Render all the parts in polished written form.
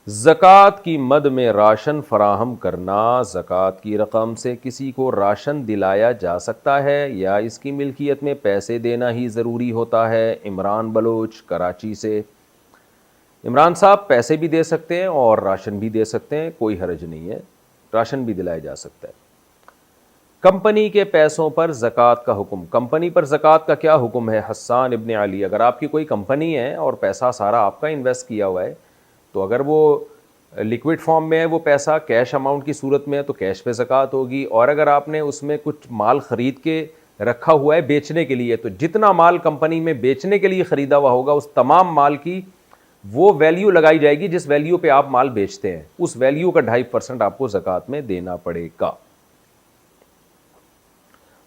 زکوٰۃ کی مد میں راشن فراہم کرنا، زکوٰۃ کی رقم سے کسی کو راشن دلایا جا سکتا ہے یا اس کی ملکیت میں پیسے دینا ہی ضروری ہوتا ہے؟ عمران بلوچ کراچی سے۔ عمران صاحب پیسے بھی دے سکتے ہیں اور راشن بھی دے سکتے ہیں، کوئی حرج نہیں ہے، راشن بھی دلایا جا سکتا ہے۔ کمپنی کے پیسوں پر زکوٰۃ کا حکم، کمپنی پر زکوٰۃ کا کیا حکم ہے؟ حسان ابن علی، اگر آپ کی کوئی کمپنی ہے اور پیسہ سارا آپ کا انویسٹ کیا ہوا ہے تو اگر وہ لیکوڈ فارم میں ہے، وہ پیسہ کیش اماؤنٹ کی صورت میں ہے تو کیش پہ زکوٰۃ ہوگی، اور اگر آپ نے اس میں کچھ مال خرید کے رکھا ہوا ہے بیچنے کے لیے تو جتنا مال کمپنی میں بیچنے کے لیے خریدا ہوا ہوگا اس تمام مال کی وہ ویلیو لگائی جائے گی جس ویلیو پہ آپ مال بیچتے ہیں، اس ویلیو کا 2.5% آپ کو زکوٰۃ میں دینا پڑے گا۔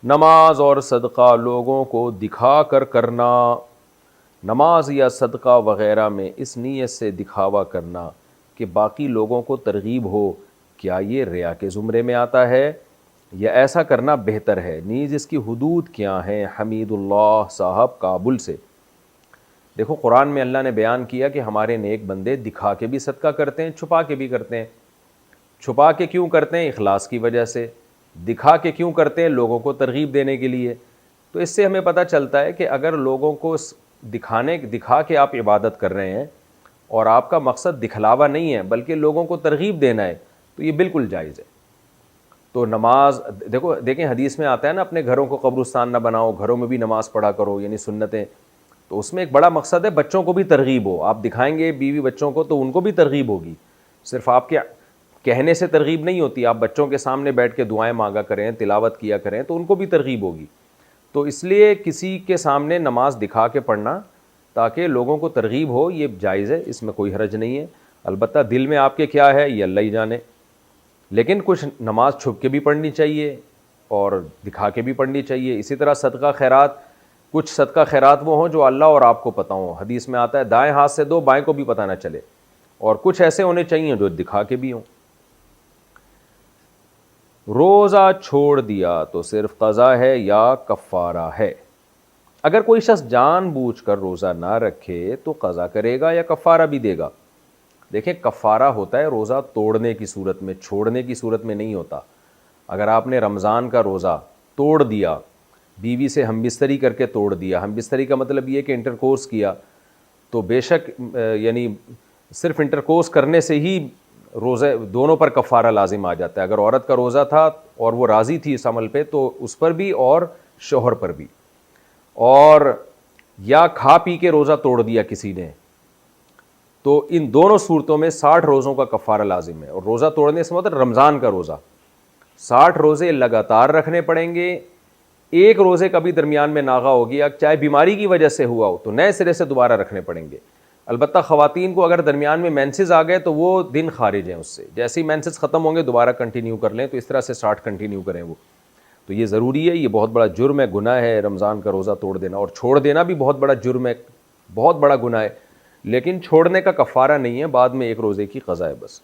نماز اور صدقہ لوگوں کو دکھا کر کرنا، نماز یا صدقہ وغیرہ میں اس نیت سے دکھاوا کرنا کہ باقی لوگوں کو ترغیب ہو، کیا یہ ریا کے زمرے میں آتا ہے یا ایسا کرنا بہتر ہے؟ نیز اس کی حدود کیا ہیں؟ حمید اللہ صاحب کابل سے۔ دیکھو قرآن میں اللہ نے بیان کیا کہ ہمارے نیک بندے دکھا کے بھی صدقہ کرتے ہیں، چھپا کے بھی کرتے ہیں۔ چھپا کے کیوں کرتے ہیں؟ اخلاص کی وجہ سے۔ دکھا کے کیوں کرتے ہیں؟ لوگوں کو ترغیب دینے کے لیے۔ تو اس سے ہمیں پتہ چلتا ہے کہ اگر لوگوں کو دکھا کے آپ عبادت کر رہے ہیں اور آپ کا مقصد دکھلاوا نہیں ہے بلکہ لوگوں کو ترغیب دینا ہے تو یہ بالکل جائز ہے۔ تو نماز دیکھیں حدیث میں آتا ہے نا، اپنے گھروں کو قبرستان نہ بناؤ، گھروں میں بھی نماز پڑھا کرو، یعنی سنتیں۔ تو اس میں ایک بڑا مقصد ہے بچوں کو بھی ترغیب ہو، آپ دکھائیں گے بیوی بچوں کو تو ان کو بھی ترغیب ہوگی، صرف آپ کے کہنے سے ترغیب نہیں ہوتی، آپ بچوں کے سامنے بیٹھ کے دعائیں مانگا کریں، تلاوت کیا کریں تو ان کو بھی ترغیب ہوگی۔ تو اس لیے کسی کے سامنے نماز دکھا کے پڑھنا تاکہ لوگوں کو ترغیب ہو، یہ جائز ہے، اس میں کوئی حرج نہیں ہے۔ البتہ دل میں آپ کے کیا ہے یہ اللہ ہی جانے، لیکن کچھ نماز چھپ کے بھی پڑھنی چاہیے اور دکھا کے بھی پڑھنی چاہیے۔ اسی طرح صدقہ خیرات، کچھ صدقہ خیرات وہ ہوں جو اللہ اور آپ کو پتہ ہوں، حدیث میں آتا ہے دائیں ہاتھ سے دو بائیں کو بھی پتہ نہ چلے، اور کچھ ایسے ہونے چاہیے جو دکھا کے بھی ہوں۔ روزہ چھوڑ دیا تو صرف قضا ہے یا کفارہ ہے؟ اگر کوئی شخص جان بوجھ کر روزہ نہ رکھے تو قضا کرے گا یا کفارہ بھی دے گا؟ دیکھیں کفارہ ہوتا ہے روزہ توڑنے کی صورت میں، چھوڑنے کی صورت میں نہیں ہوتا۔ اگر آپ نے رمضان کا روزہ توڑ دیا، بیوی سے ہم بستری کر کے توڑ دیا، ہم بستری کا مطلب یہ کہ انٹرکورس کیا، تو بے شک یعنی صرف انٹرکورس کرنے سے ہی روزہ دونوں پر کفارہ لازم آ جاتا ہے۔ اگر عورت کا روزہ تھا اور وہ راضی تھی اس عمل پہ تو اس پر بھی اور شوہر پر بھی، اور یا کھا پی کے روزہ توڑ دیا کسی نے، تو ان دونوں صورتوں میں 60 روزوں کا کفارہ لازم ہے۔ اور روزہ توڑنے سے مطلب رمضان کا روزہ 60 روزے لگاتار رکھنے پڑیں گے، ایک روزے کا بھی درمیان میں ناغہ ہو گیا چاہے بیماری کی وجہ سے ہوا ہو تو نئے سرے سے دوبارہ رکھنے پڑیں گے۔ البتہ خواتین کو اگر درمیان میں مینسز آ گئے تو وہ دن خارج ہیں اس سے، جیسے ہی مینسز ختم ہوں گے دوبارہ کنٹینیو کر لیں، تو اس طرح سے 60 کنٹینیو کریں وہ۔ تو یہ ضروری ہے، یہ بہت بڑا جرم ہے، گناہ ہے رمضان کا روزہ توڑ دینا، اور چھوڑ دینا بھی بہت بڑا جرم ہے، بہت بڑا گناہ ہے، لیکن چھوڑنے کا کفارہ نہیں ہے، بعد میں ایک روزے کی قضا ہے بس۔